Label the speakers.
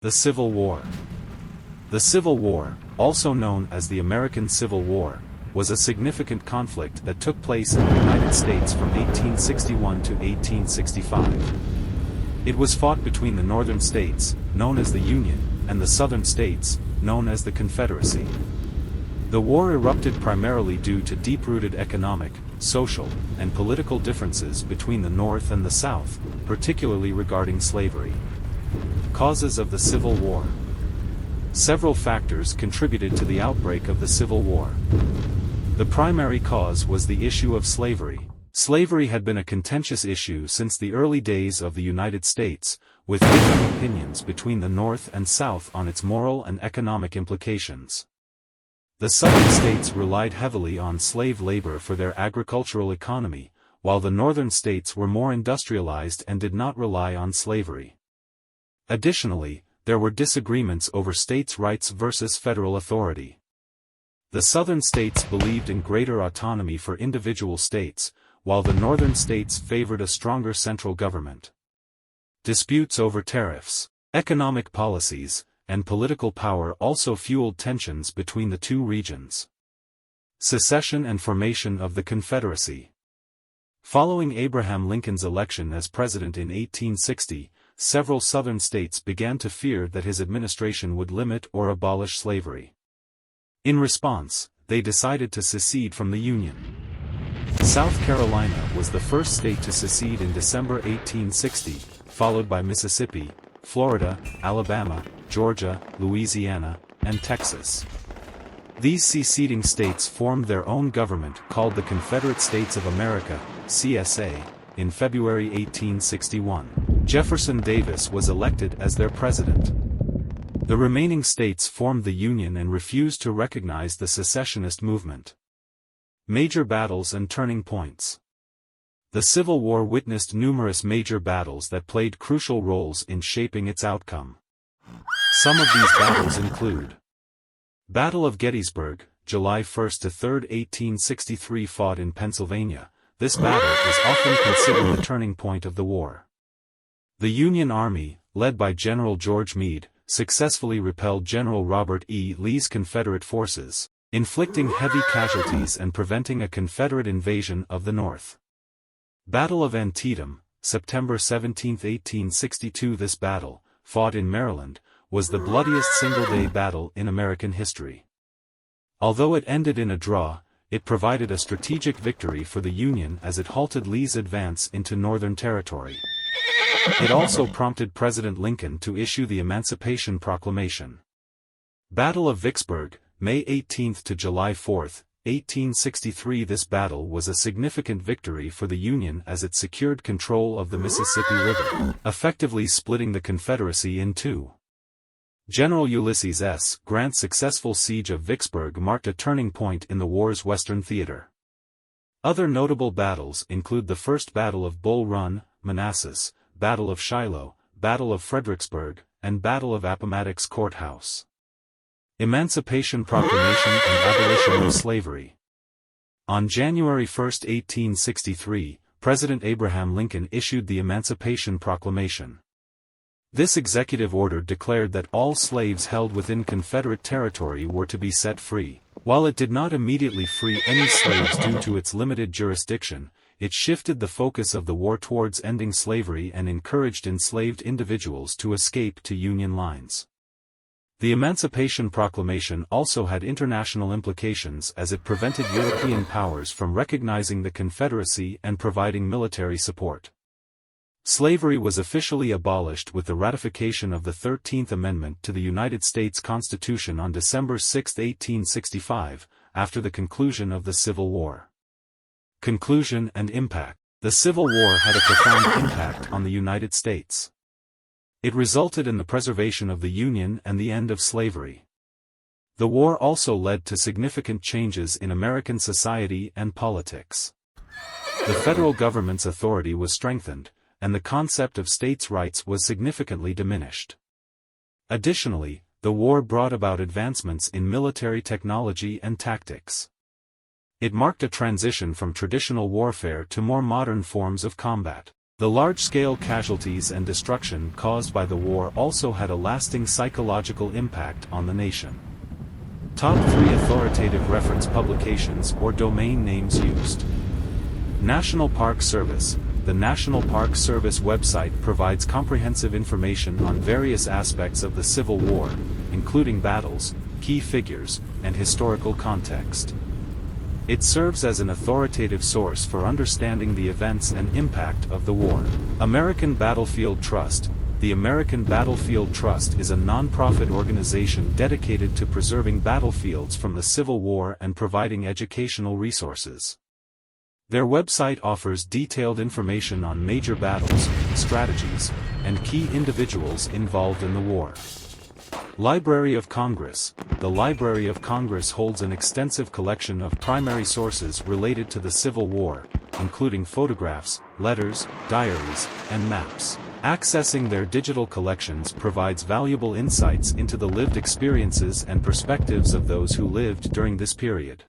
Speaker 1: The Civil War. The Civil War, also known as the American Civil War, was a significant conflict that took place in the United States from 1861 to 1865. It was fought between the northern states, known as the Union, and the southern states, known as the Confederacy. The war erupted primarily due to deep-rooted economic, social, and political differences between the North and the South, particularly regarding slavery. Causes of the Civil War. Several factors contributed to the outbreak of the Civil War. The primary cause was the issue of slavery. Slavery had been a contentious issue since the early days of the United States, with different opinions between the North and South on its moral and economic implications. The southern states relied heavily on slave labor for their agricultural economy, while the northern states were more industrialized and did not rely on slavery. Additionally, there were disagreements over states' rights versus federal authority. The southern states believed in greater autonomy for individual states, while the northern states favored a stronger central government. Disputes over tariffs, economic policies, and political power also fueled tensions between the two regions. Secession and formation of the Confederacy. Following Abraham Lincoln's election as president in 1860, several southern states began to fear that his administration would limit or abolish slavery. In response, they decided to secede from the Union. South Carolina was the first state to secede in December 1860, followed by Mississippi, Florida, Alabama, Georgia, Louisiana, and Texas. These seceding states formed their own government called the Confederate States of America, CSA, in February 1861. Jefferson Davis was elected as their president. The remaining states formed the Union and refused to recognize the secessionist movement. Major battles and turning points. The Civil War witnessed numerous major battles that played crucial roles in shaping its outcome. Some of these battles include Battle of Gettysburg, July 1 to 3, 1863, fought in Pennsylvania. This battle is often considered the turning point of the war. The Union Army, led by General George Meade, successfully repelled General Robert E. Lee's Confederate forces, inflicting heavy casualties and preventing a Confederate invasion of the North. Battle of Antietam, September 17, 1862. This battle, fought in Maryland, was the bloodiest single-day battle in American history. Although it ended in a draw, it provided a strategic victory for the Union as it halted Lee's advance into Northern Territory. It also prompted President Lincoln to issue the Emancipation Proclamation. Battle of Vicksburg, May 18 to July 4, 1863. This battle was a significant victory for the Union as it secured control of the Mississippi River, effectively splitting the Confederacy in two. General Ulysses S. Grant's successful siege of Vicksburg marked a turning point in the war's Western theater. Other notable battles include the First Battle of Bull Run, Manassas, Battle of Shiloh, Battle of Fredericksburg, and Battle of Appomattox Courthouse. Emancipation Proclamation and abolition of slavery. On January 1, 1863, President Abraham Lincoln issued the Emancipation Proclamation. This executive order declared that all slaves held within Confederate territory were to be set free. While it did not immediately free any slaves due to its limited jurisdiction, it shifted the focus of the war towards ending slavery and encouraged enslaved individuals to escape to Union lines. The Emancipation Proclamation also had international implications as it prevented European powers from recognizing the Confederacy and providing military support. Slavery was officially abolished with the ratification of the 13th Amendment to the United States Constitution on December 6, 1865, after the conclusion of the Civil War. Conclusion and impact. The Civil War had a profound impact on the United States. It resulted in the preservation of the Union and the end of slavery. The war also led to significant changes in American society and politics. The federal government's authority was strengthened, and the concept of states' rights was significantly diminished. Additionally, the war brought about advancements in military technology and tactics. It marked a transition from traditional warfare to more modern forms of combat. The large-scale casualties and destruction caused by the war also had a lasting psychological impact on the nation. Top 3 authoritative reference publications or domain names used. National Park Service. The National Park Service website provides comprehensive information on various aspects of the Civil War, including battles, key figures, and historical context. It serves as an authoritative source for understanding the events and impact of the war. American Battlefield Trust. The American Battlefield Trust is a non-profit organization dedicated to preserving battlefields from the Civil War and providing educational resources. Their website offers detailed information on major battles, strategies, and key individuals involved in the war. Library of Congress. The Library of Congress holds an extensive collection of primary sources related to the Civil War, including photographs, letters, diaries, and maps. Accessing their digital collections provides valuable insights into the lived experiences and perspectives of those who lived during this period.